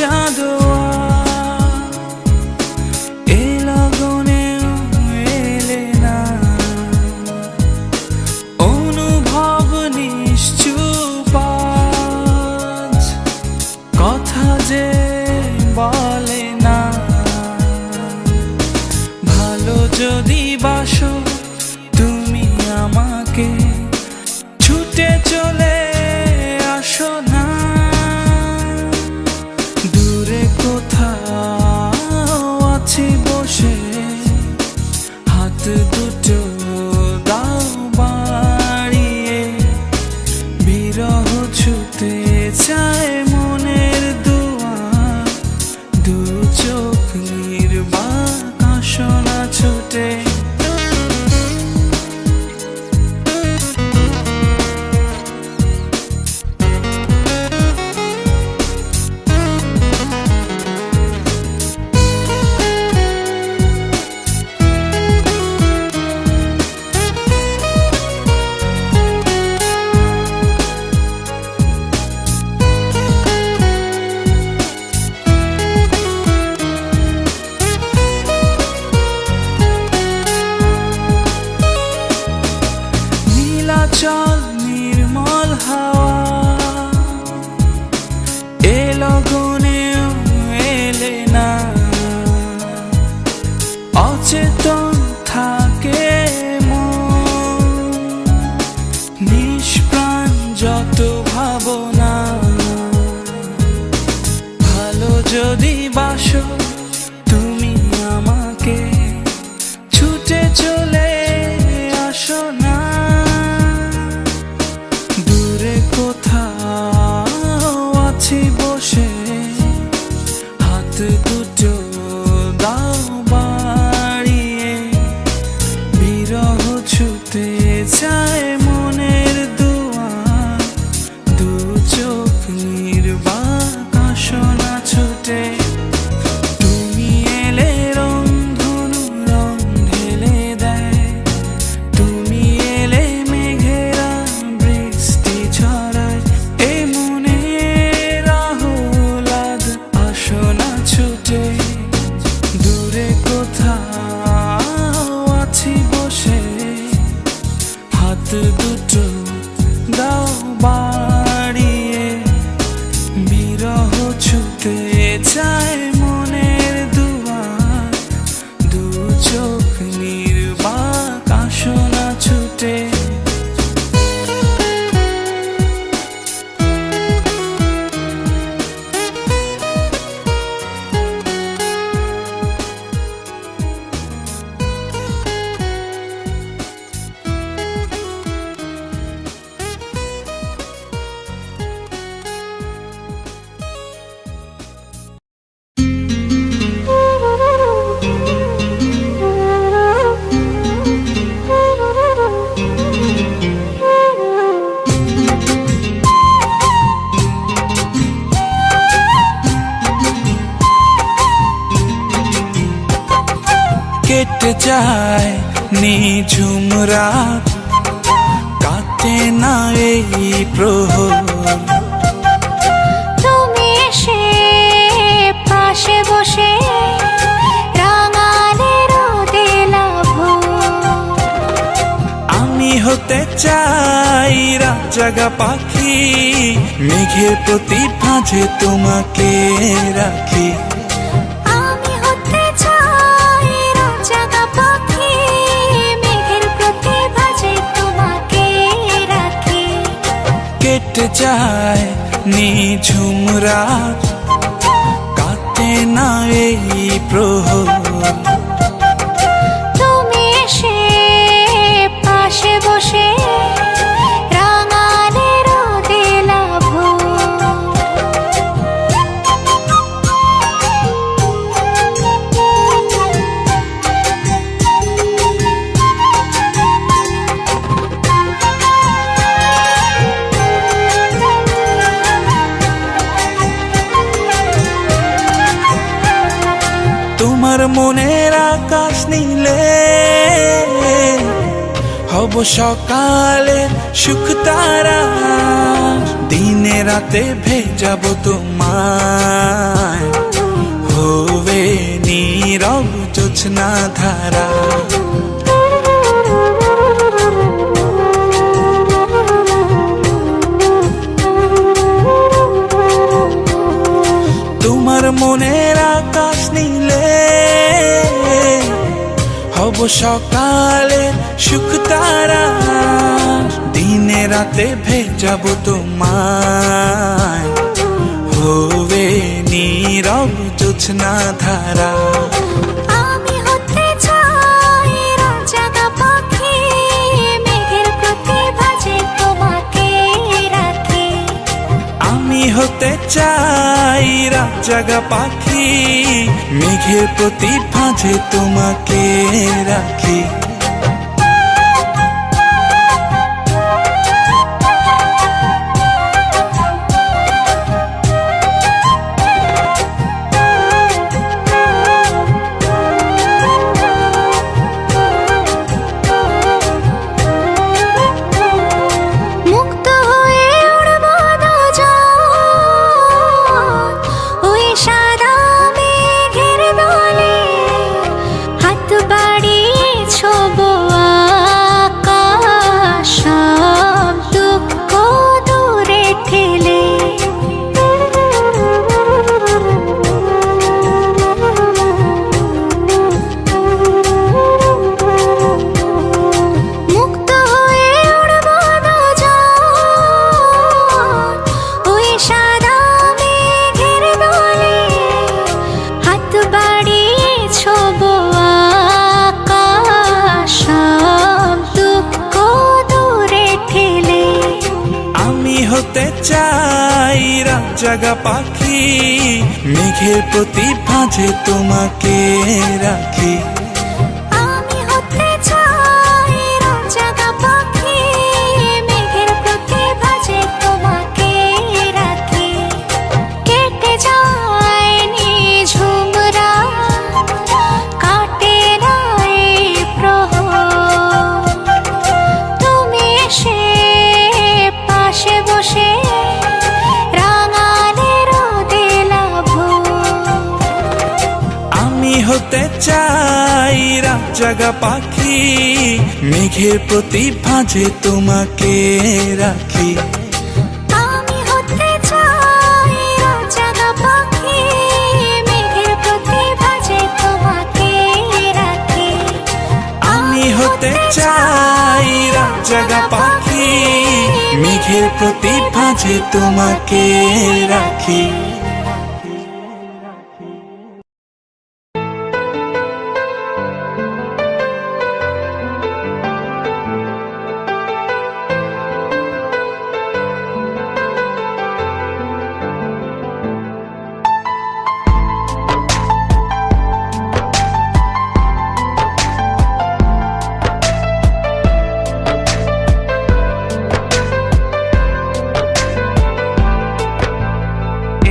চাঁদোয়া এ লগনেও এলে না, অনুভব নিশ্চুপ আজ, কথা যে বলে না। ভালো যদি বাসো তুমি আমাকে, ছুটে চলে আসো না। দূরে কোথাও আছি বসে, হাত দুটো দাও বাড়িয়ে, বিরহ ছুতে চায় মনের দুয়ার, দু চোখ নির্বাক আসনা ছুটে। চল নির্মল হাওয়া এ লগনেও এলে না, অচেতন থাকে মন, নিষ্প্রাণ যত ভাবনা। ভালো যদি বাসো তুমি আমাকে, ছুটে চলে আসো না। কোথাও আছি বসে, হাত দুটো দাও বাড়িয়ে, বিরহ ছুতে চায় মনের দুয়ার, দু চোখ নির্বাক আসনা ছুটে। তুমি এলে রংধনু রং ঢেলে দেয়, তুমি এলে মেঘেরা বৃষ্টি ছড়ায়, এ মনের আহ্লাদ আসনা ছুটে। দূরে কোথাও আছি বসে, হাত দুটো দাও বাড়িয়ে, বিরহ ছুতে চায় মনের দুয়ার, দু চোখ নির্বাক আসনা ছুটে। কেটে যায় নিঝুম রাত, কাটে না এই প্রহর, তুমি এসে পাশে বসে রাঙালে রোদে লাভোর। আমি হতে চাই রাত জাগা পাখি, মেঘের প্রতি ভাঁজে তোমাকে রাখি। আমি হতে চাই রাত জাগা পাখি, মেঘের প্রতি ভাঁজে তোমাকে রাখি। কেটে যায় নিঝুম রাত, কাটে না এই প্রহর, তুমি এসে পাশে বসে রাঙালে রোদে লাভোর। তোমার মনের আকাশ নীলে হব হব সকালে সুখ তারা, দিনে রাতে ভেজাবো তোমায়, হবে নীরব জোছনা ধারা। তোমার মনের আকাশ নীলে হব সকালে সুখ তারা, দিনে রাতে ভেজাবো তোমায়, হবে নীরব জোছনা ধারা। আমি হতে চাই রাতজাগা পাখি, মেঘের প্রতি ভাজে তোমাকে রাখি। আমি হতে চাই রাতজাগা পাখি, মেঘের প্রতি ভাঁজে তোমাকে রাখি। মুক্ত হয়ে উড়বো দুজন ওই সাদা মেঘের দলে, হাত বাড়িয়ে ছোবো আকাশ, সব দুঃখ দূরে ঠেলে। মুক্ত হয়ে উড়বো দুজন ওই সাদা মেঘের দলে, হাত বাড়িয়ে ছোবো আকাশ, সব দুঃখ দূরে ঠেলে। আমি হতে চাই রাতজাগা পাখি, মেঘের প্রতি ভাঁজে তোমাকে রাখি। আমি হতে চাই রাতজাগা পাখি, মেঘের প্রতি ভাজে তোমাকে রাখি। কেটে যায় নিঝুম রাত, কাটে না এই প্রহর, তুমি এসে পাশে বসে রাঙালে রোদে লাভো। আমি হতে চাই রাতজাগা পাখি, মেঘের প্রতি ভাঁজে তোমাকে রাখি। আমি হতে চাই রাতজাগা পাখি, মেঘের প্রতি ভাজে তোমাকে রাখি। আমি হতে চাই রাতজাগা পাখি, মেঘের প্রতি ভাঁজে তোমাকে রাখি।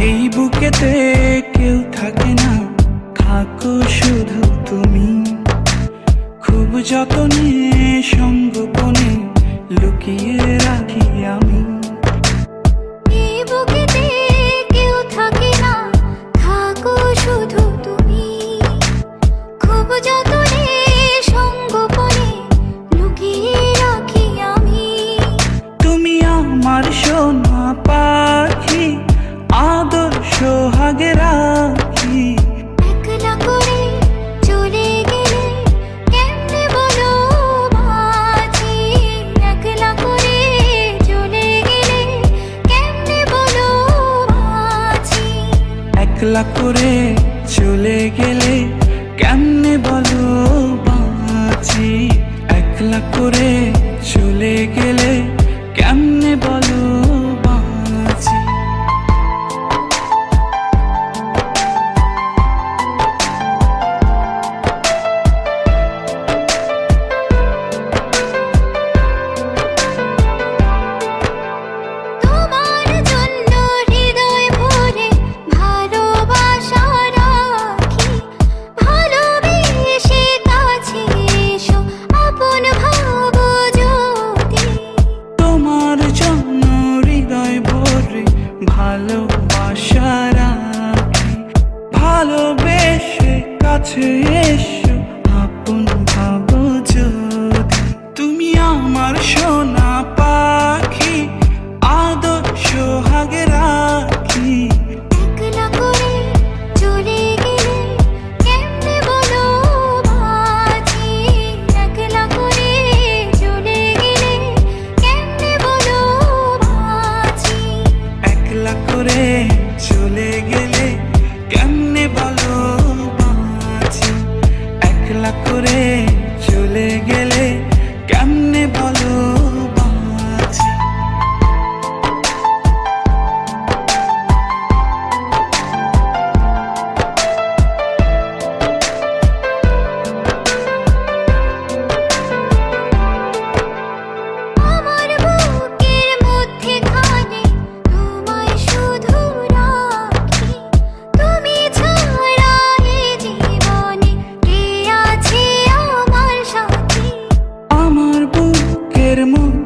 এই বুকেতে কেউ থাকে না, থাকো শুধু তুমি, খুব যতনে সঙ্গোপনে লুকিয়ে রাখি আমি। এই বুকেতে কেউ থাকে না, থাকো শুধু তুমি, খুব যতনে সঙ্গোপনে লুকিয়ে রাখি আমি। তুমি আমার সোনা পাখি, আদর সোহাগে রাখি। একলা করে চলে গেলে কেমনে বলো বাঁচি, একলা করে চলে গেলে কেমনে বলো বাঁচি। একলা করে চলে গেলে কেমনে বলো বাঁচি, একলা করে চলে গেলে কেমনে বলো বাঁচি। তোমার জন্য হৃদয় ভরে ভালোবাসা রাখি, ভালোবেসে কাছে এসো আপন ভাবো যদি।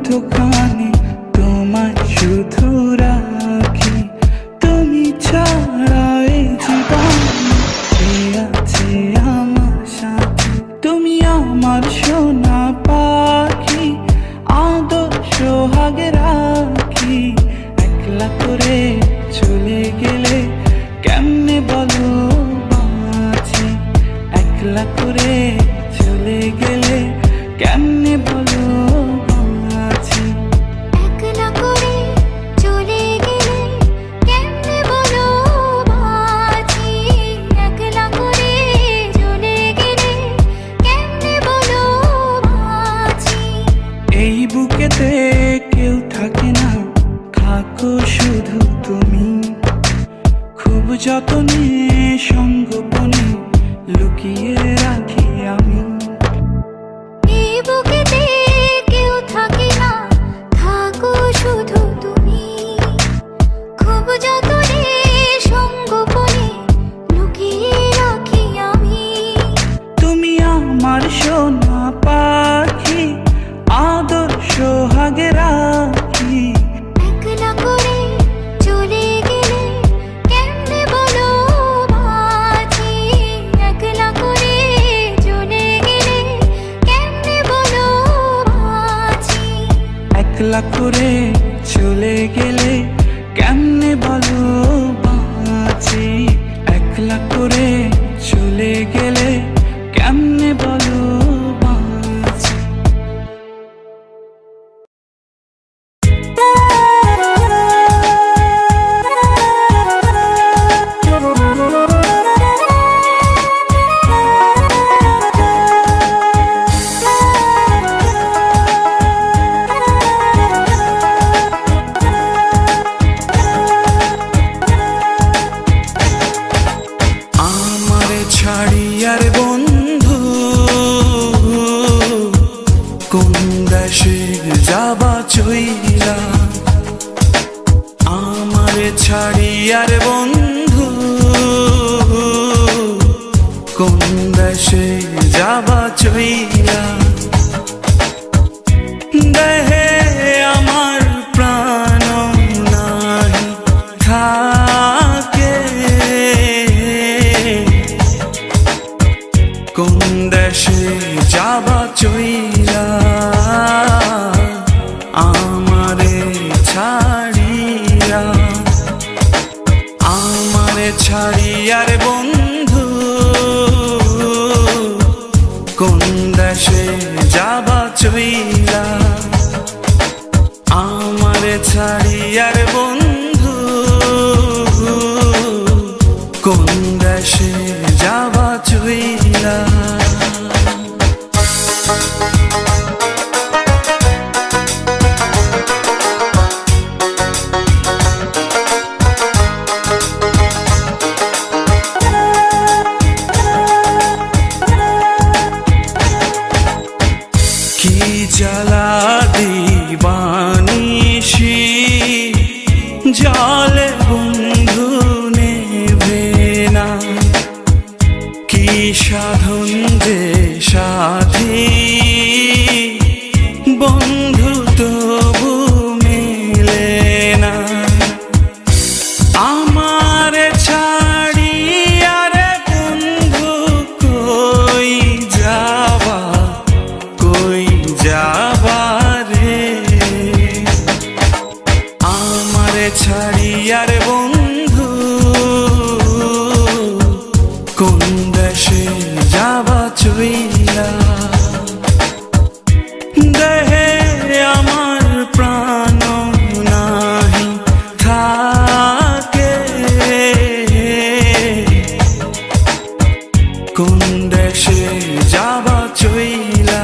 মধ্যখানে তোমায় শুধু রাখি। তুমি ছাড়া এই জীবনে কে আছে আমার সাথে? তুমি আমার সোনা পাখি, আদর সোহাগে রাখি। একলা করে চলে গেলে কেমনে বলো বাঁচি? একলা করে চলে গেলে কেমনে বলো বাঁচি? একলা করে চলে গেলে কেমনে বলো বাঁচি? একলা করে চলে গেলে কেমনে বলো বাঁচি? এই বুকেতে কেউ থাকে না, থাকো শুধু তুমি। খুব যতনে সঙ্গোপনে লুকিয়ে রাখি আমি। এই বুকেতে কেউ থাকে না, থাকো শুধু তুমি। খুব যতনে সঙ্গোপনে লুকিয়ে রাখি আমি। তুমি আমার সোনা পাখি, আদর সোহাগে রাখি। একলা করে চলে গেলে কেমনে বলো বাঁচি? একলা করে চলে গেলে কেমনে বলো বাঁচি? একলা করে চলে গেলে কেমনে বলো বাঁচি? একলা করে চলে গেলে কেমনে বলো বাঁচি? আমার ছাড়ি আর বন্ধু কোন দেশে যাবা চইলা? আমার ছাড়ি আর বন্ধু কোন দেশে যাবা চইলা? দেহে আমার প্রাণ নাই থাকে, কোন দেশে যাবা চইলা? আমারে ছাড়িয়া, আমারে ছাড়িয়ার বন্ধু কোন দেশে যাবা চইলা? আমারে ছাড়িয়ার বন্ধু কোন দেশে যাবা চইলা? কি জ্বালা দিবানিশি জলে বন্ধু নেভে না। কি সাধন যে সাথী বন্ধু তবু মেলে না। আমার ছাড়িয়া রে বন্ধু কই যাবা, কই যাবা রে? আমার ছাড়িয়ার বন্ধু কোন দেশে যাবা চইলা? দেহে আমার প্রাণ নাহি থাকে, কোন দেশে যাবা চইলা?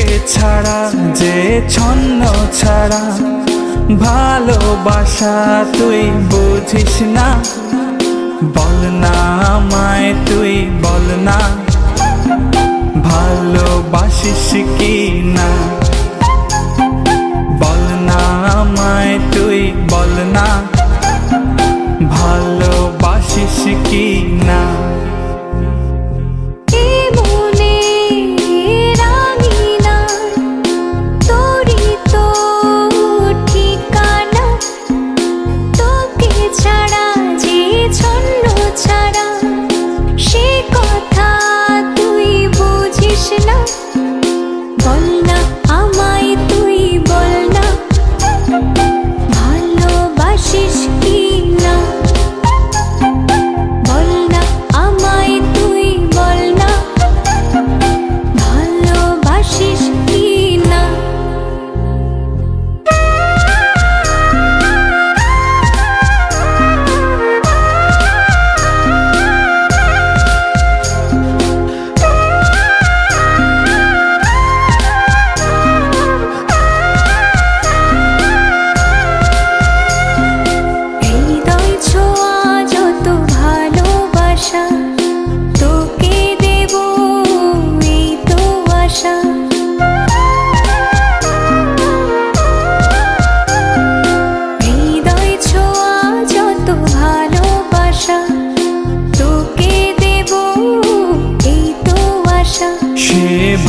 তোকে ছাড়া যে ছন্ন ছাড়া ভালোবাসা তুই বুঝিস না। বল না আমায় তুই বল না, ভালোবাসিস কি না। বল না আমায় তুই বল না, ভালোবাসিস কি না।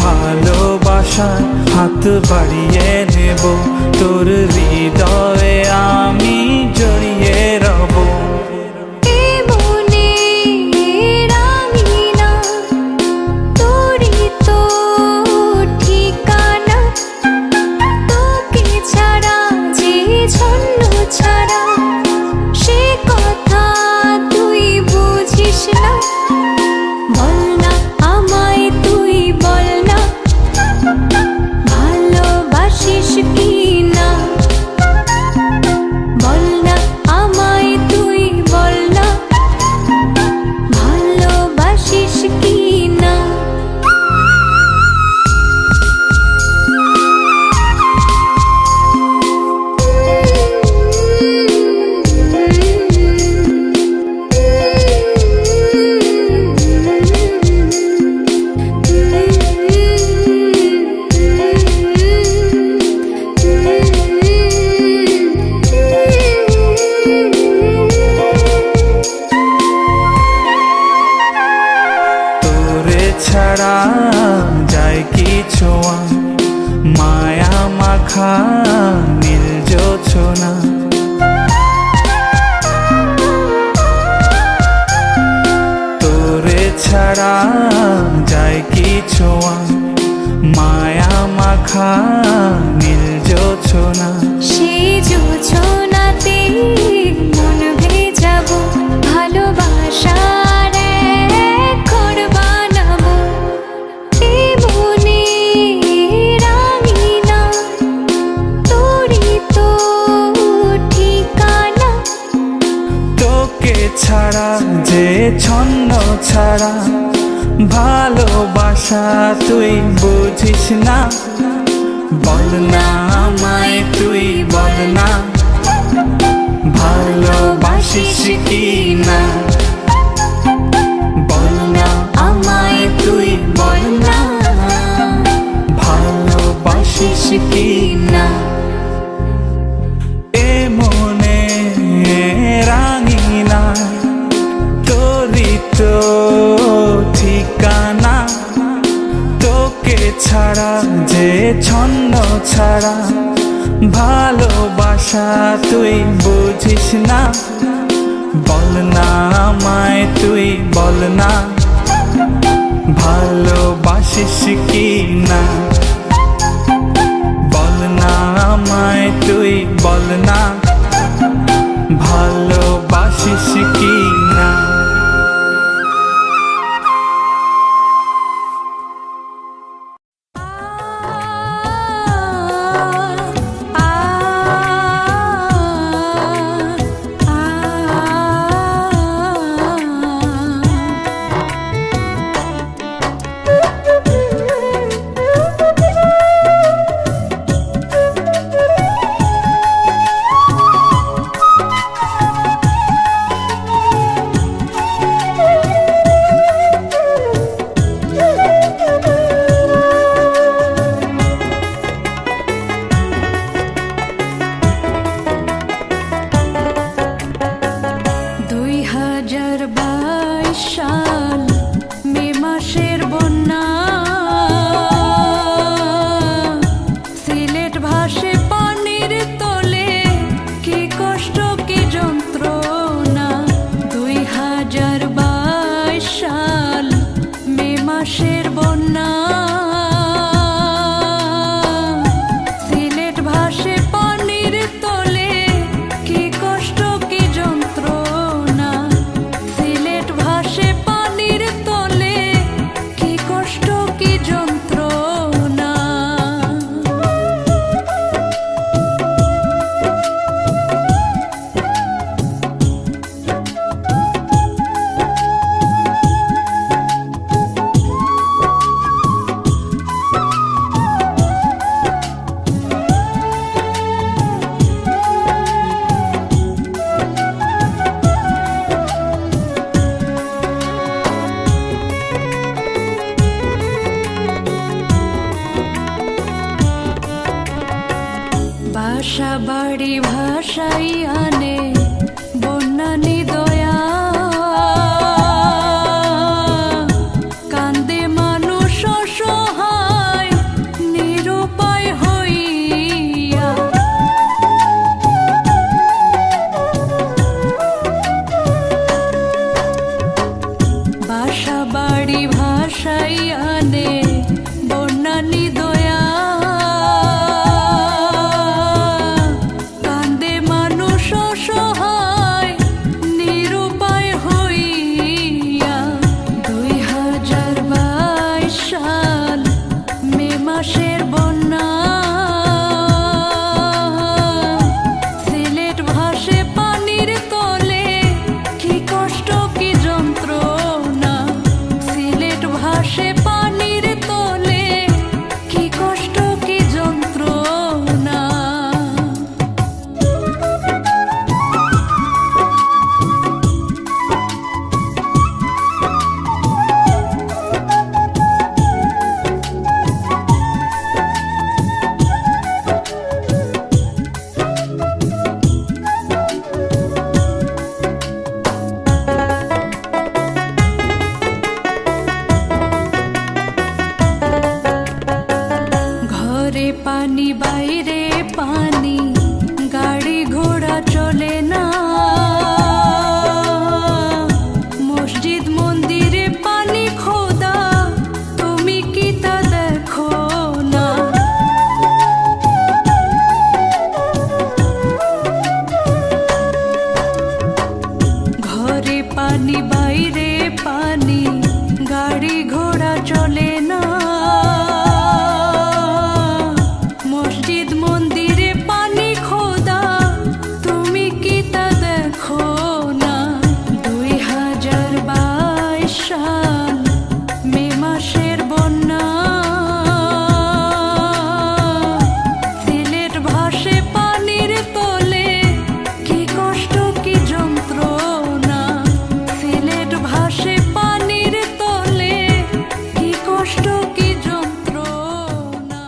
ভালোবাসার হাত বাড়িয়ে নেব, তোর হৃদয়ে আমি জড়িয়ে রব। ছাড়া যায় কি ছোঁয়া মায়া মাখা নীল জোছনা। তোরে ছাড়া যায় কি ছোঁয়া মায়া মাখা নীল জোছনা। সেই জোছনাতে মন ভেজাবো, ভালোবাসা ছাড়া যে ছন্ন ছাড়া ভালোবাসা তুই বুঝিস না। বল না আমায় তুই বল না, ভালোবাসিস কি না। বল না আমায় তুই বল না, ভালোবাসিস কি না। এ মনে রাঙিনা তোরই তো ঠিকানা, তোকে ছাড়া যে ছন্ন ছাড়া ভালোবাসা তুই বুঝিস না। বল না আমায় তুই বল না, ভালোবাসিস কি না। বল না আমায় তুই বল না, ভালোবাসিস কি না। আনে বন্যা নিদয়া, কান্দে মানুষ অসহায় নিরুপায় হইয়া। বাসা বাড়ি ভাষাই আনে বন্যা নিদয়া, কান্দে মানুষ অসহায় নিরুপায় হইয়া। 2022 সাল মে মাসের বন্যা, সিলেট ভাসে পানির তলে, কি কষ্ট কি যন্ত্রণা। সিলেট ভাসে পানির তলে, কি কষ্ট কি যন্ত্রণা। ঘরে পানি বাইরে পানি, গাড়ি ঘোড়া চলে না। মসজিদ মন্দিরে পানি খোদা, তুমি কি তা দেখো না। ঘরে পানি বাইরে পানি, গাড়ি ঘোড়া চলে না। মসজিদ মন্দিরে পানি খোদা, তুমি কি তা দেখো না। 2022 সাল মে মাসের বন্যা, সিলেট ভাসে পানির তলে, কি কষ্ট কি যন্ত্রণা। সিলেট ভাসে পানির তলে, কি কষ্ট কি যন্ত্রণা।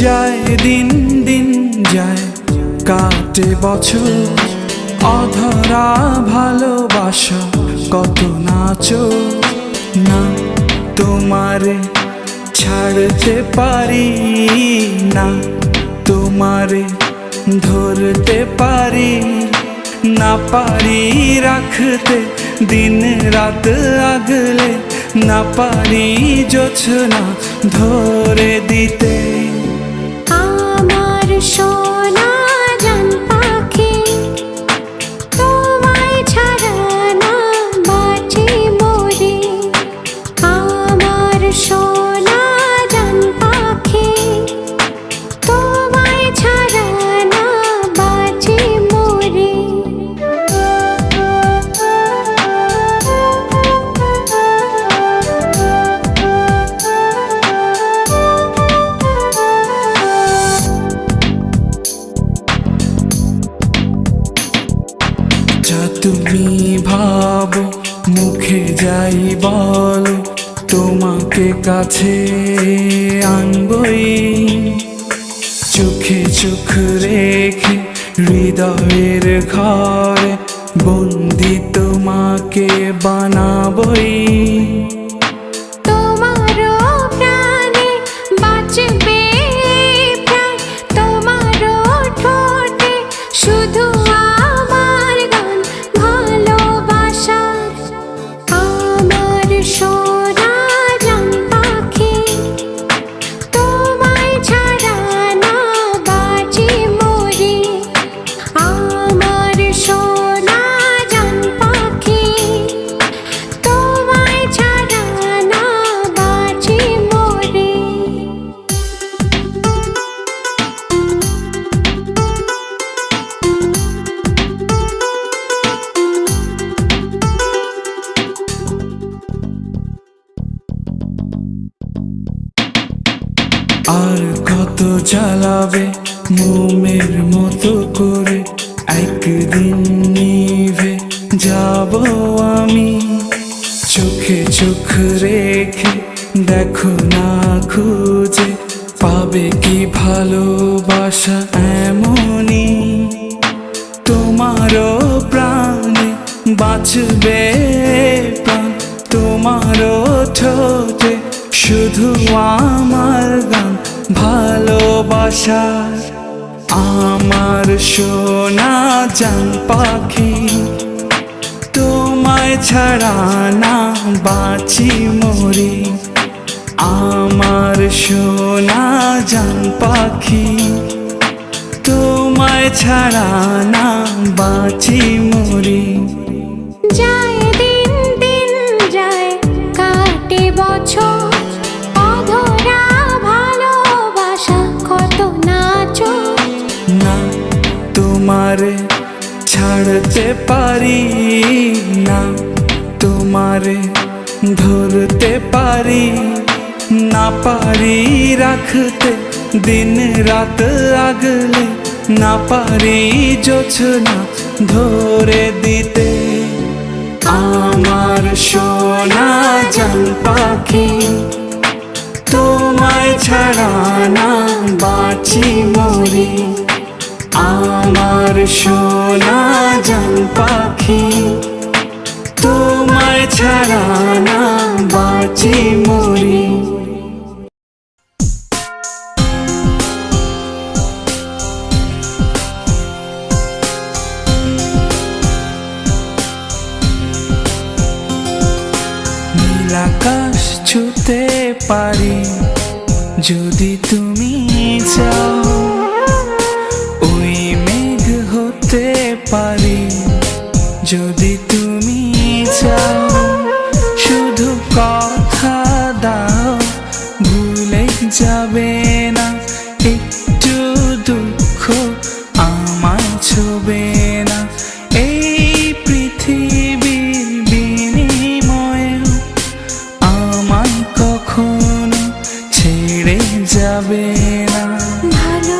যায় দিন দিন যায়, কাটে বছর, অধরা ভালোবাসা কত নাচো না। তোমারে ছাড়তে পারি না, তোমারে ধরতে পারি না, পারি রাখতে দিন রাত আগলে, না পারি জোছনা ধরে দিতে। আমার সোনা জান পাখি, তোমায় ছাড়া না বাঁচি মরি। আমার সোনা জান পাখি, তোমায় ছাড়া না বাঁচি মরি। তুমি ভাবো মুখে যাই বলো, তোমাকে কাছে আনবই। চোখে চোখ রেখে হৃদয়ের ঘরে বন্দি তোমাকে বানাবই। তোমারও প্রাণে বাঁচবে প্রাণ, তোমারও ঠোঁটে শুধু আমার গান ভালোবাসার। আমার সোনা জান পাখি, তোমায় ছাড়া না বাঁচি মরি। আমার সোনা জান পাখি, তোমায় ছাড়া না বাঁচি মরি। জ্বালাবে মোমের মতো করে, একদিন নিভে যাব আমি। চোখে চোখ রেখে দেখো না খুঁজে, পাবে কি ভালোবাসা এমনই। তোমারও প্রাণে বাঁচবে প্রাণ, তোমারও ঠোঁটে শুধু আমার গান ভালোবাসার। আমার সোনা জান পাখি, তোমায় ছাড়া না বাঁচি মরি। আমার সোনা জান পাখি, তোমায় ছাড়া না বাঁচি মরি। যায় দিন দিন যায় কাটে বছর, অধরা ভালোবাসা কত নাচো। না তোমারে ছাড়তে পারি না, তোমারে ধরতে পারি না, পারি রাখতে দিন রাত আগলে, না পারি জোছনা ধরে দিতে। আমার সোনা জান পাখি, তোমায় ছাড়া না বাঁচি মরি। আমার সোনা জান পাখি, তোমায় ছাড়া না বাঁচি মরি। নীল আকাশ ছুঁতে পারি যদি তুমি চাও, ওই মেঘ হতে পারি যদি তুমি চাও। শুধু কথা দাও ভুলে যাবে না, একটু দুঃখ আমায় ছোবে না। এই পৃথিবীর বিনিময়ে আমায় কখনো ছেড়ে যাবে না। ভালো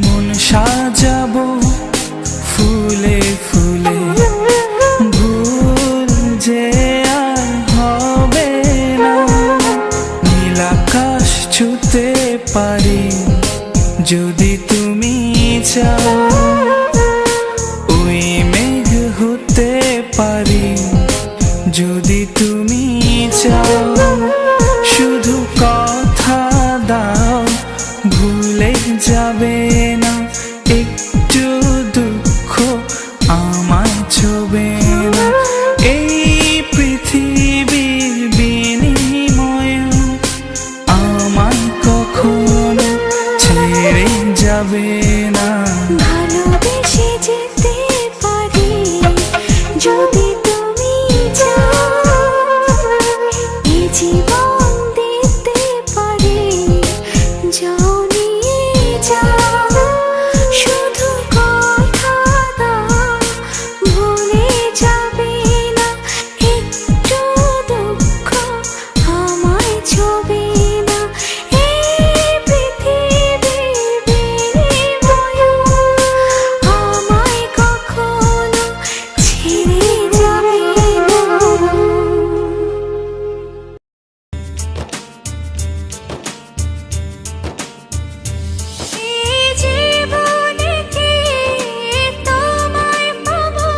মন সাজাবো ফুলে ফুলে, ভুল যে আর হবে না। নীল আকাশ ছুঁতে পারি যদি তুমি চাও, ওই মেঘ হতে পারি যদি তুমি চাও। শুধু কথা দাও ভুলে যাবে না, একটু দুঃখ আমায় ছোবে না। এই পৃথিবীর বিনিময়ে আমায় কখনো ছেড়ে যাবে না। ভালোবেসে যেতে পারি যদি তুমি চাও, এ জীবন দিতে পারি যাও নিয়ে যাও। শুধু কথা দাও ভুলে যাবে না, একটু দুঃখ আমায় ছোবে না। এই পৃথিবীর বিনিময়ে আমায় কখনো ছেড়ে যাবে না। এই জীবনে কি তোমায় পাবো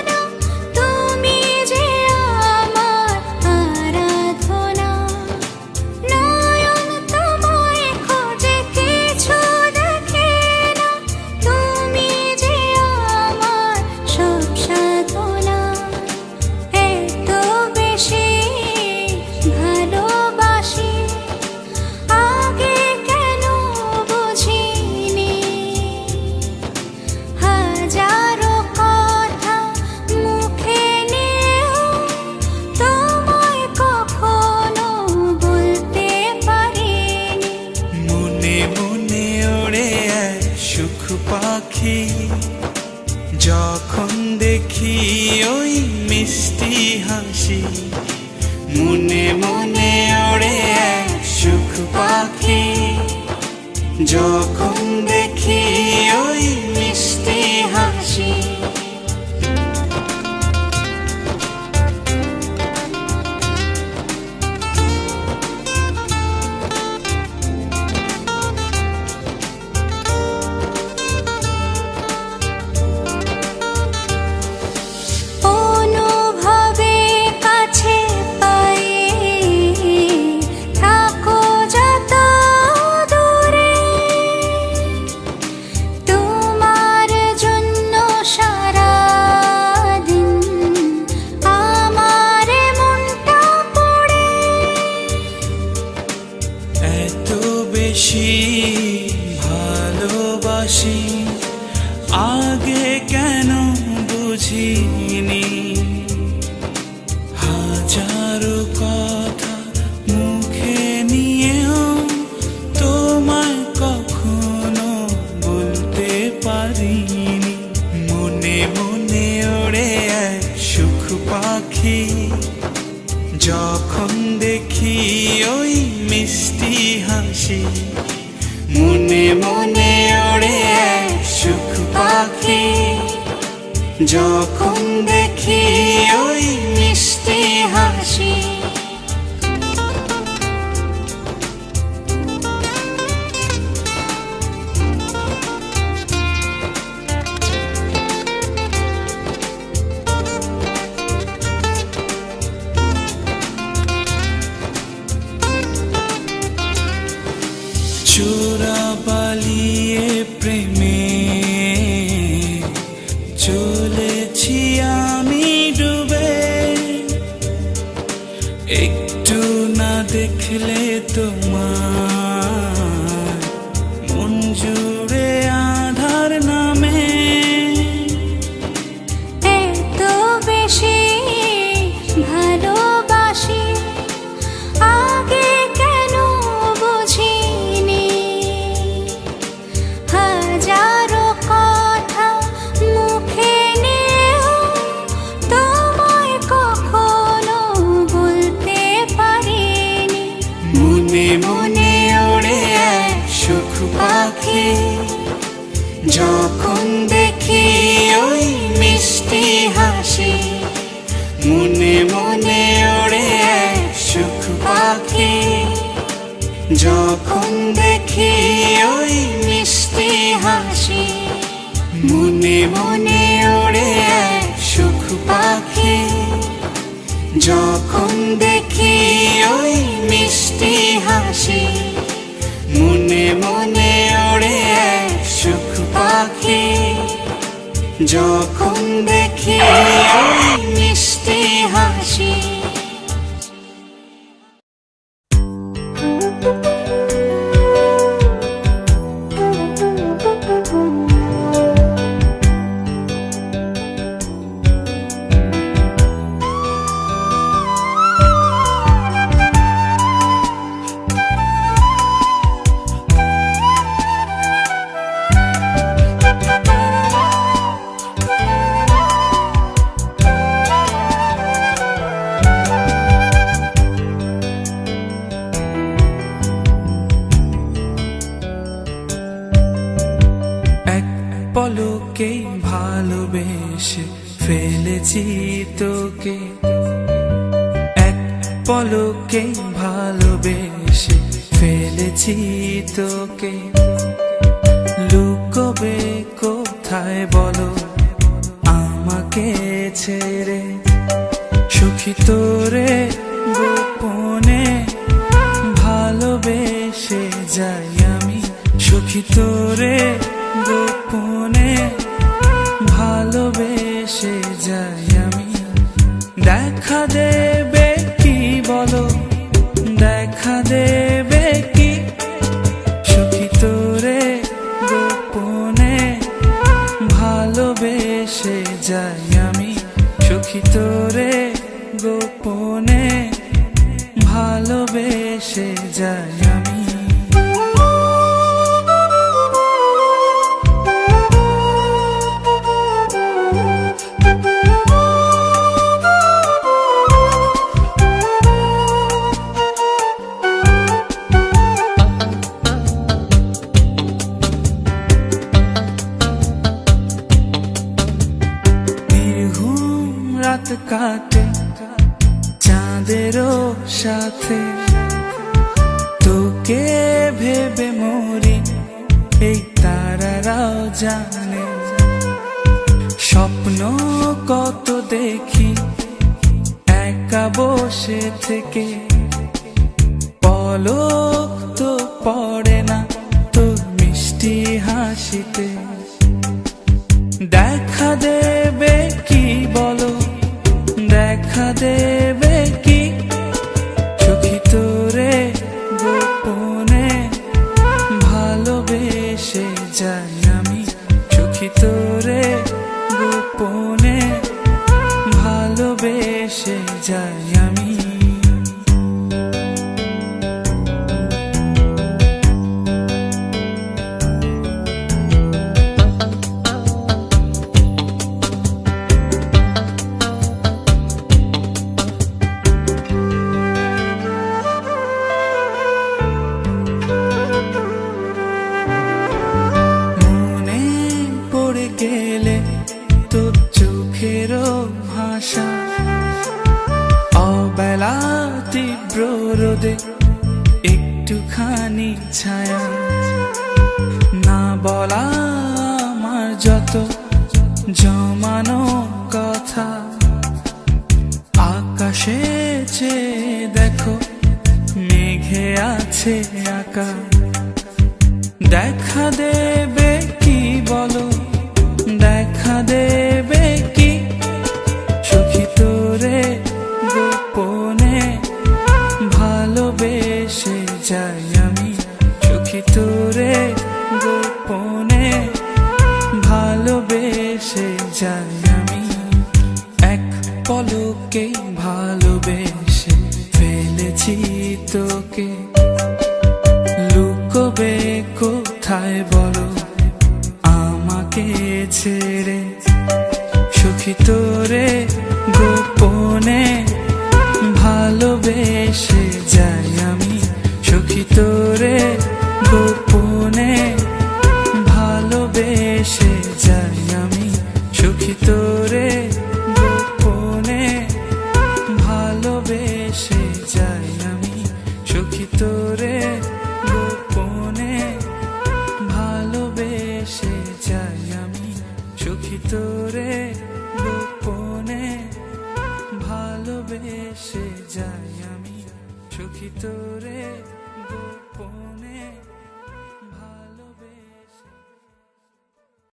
না, তুমি যে আমার আরাধনা। নয়ন তোমায় খোঁজে কিছু দেখে না, তুমি যে আমার সব সাধনা। এত বেশি ভালোবাসি আগে কেন বুঝিনি, হাজারো কথা মুখে নিয়েও তোমায় কখনো বলতে পারিনি। মনে মনে ওড়ে এক সুখ পাখি, যখন দেখি ওই মিষ্টি হাসি। মনে মনে ওড়ে এক সুখ পাখি, যখন দেখি ওই মিষ্টি হাসি। অনুভবে কাছে পাই থাকো যত দূরে, তোমার জন্য সারা দিন আমার মনটা পড়ে। এত বেশি ভালোবাসি আগে কেন বুঝিনি, হাজারো কথা মুখে নিয়েও তোমায় কখনো বলতে পারিনি। মনে মনে ওড়ে এক সুখ পাখি, যখন দেখি ওই মিষ্টি হাসি। মনে মনে ওড়ে এক সুখ পাখি, যখন দেখি ওই মিষ্টি হাসি। চোরা পালিয়ে প্রেমে চলেছি আমি ডুবে, একটু না দেখলে তোমার মন জুড়ে আধার নামে। এত বেশি ভালোবাসি আগে কেন বুঝিনি, হাজারো কথা মুখে নিয়েও তোমায় কখনো বলতে পারিনি। মনে যখন দেখি ওই মিষ্টি হাসি, মনে মনে ওড়ে এক সুখ পাখি। যখন দেখি ওই মিষ্টি হাসি, মনে মনে ওড়ে এক সুখ পাখি। যখন দেখি ওই মিষ্টি হাসি, মনে মনে ওড়ে এক সুখ পাখি। যখন দেখি ওই মিষ্টি হাসি। পলকেই ভালোবেসে ফেলেছি তোকে, এক পলকেই ভালোবেসে ফেলেছি তোকে। লুকোবে কোথায় বলো আমাকে ছেড়ে, সুখী তোরে গোপনে ভালোবেসে যাই আমি। সুখী তোরে গোপনে ভালোবেসে যাই আমি। দেখা দেবে কি বলো, দেখা দেবে কি, সুখী তোরে গোপনে ভালোবেসে যাই আমি। সুখী তোরে গোপনে ভালোবেসে যাই আমি। রাত কাটে চাঁদেরও সাথে, তোকে ভেবে মরি এই তারারাও জানে। স্বপ্ন কত দেখি একা বসে থেকে, পলক তো পড়ে না তোর মিষ্টি হাসিতে। দেখা দেবে কি বলো, দেখা দেবে কি, সুখী তোরে গোপনে ভালোবেসে যাই আমি। সুখী তোরে গোপনে ভালোবেসে যাই আমি। গেলে তোর চোখেরও ভাষা, অবেলা তীব্র রোদে একটুখানি ছায়া। না বলা আমার যত জমানো কথা, আকাশে চেয়ে দেখো মেঘে আছে আঁকা। দেখা দেবে কি বলো, দেখা দেবে কি, সুখী তোরে গোপনে ভালোবেসে যাই আমি। সুখী তোরে গোপনে ভালোবেসে যাই আমি। এক পলকেই ভালোবেসে ফেলেছি তোকে, লুকোবে কোথায় বলো আমাকে ছেড়ে। সুখী তোরে গোপনে ভালোবেসে যাই আমি। সুখী তোরে গোপনে ভালোবেসে সখী তোরে গোপনে ভালোবেসে যাই আমি, সখী তোরে গোপনে।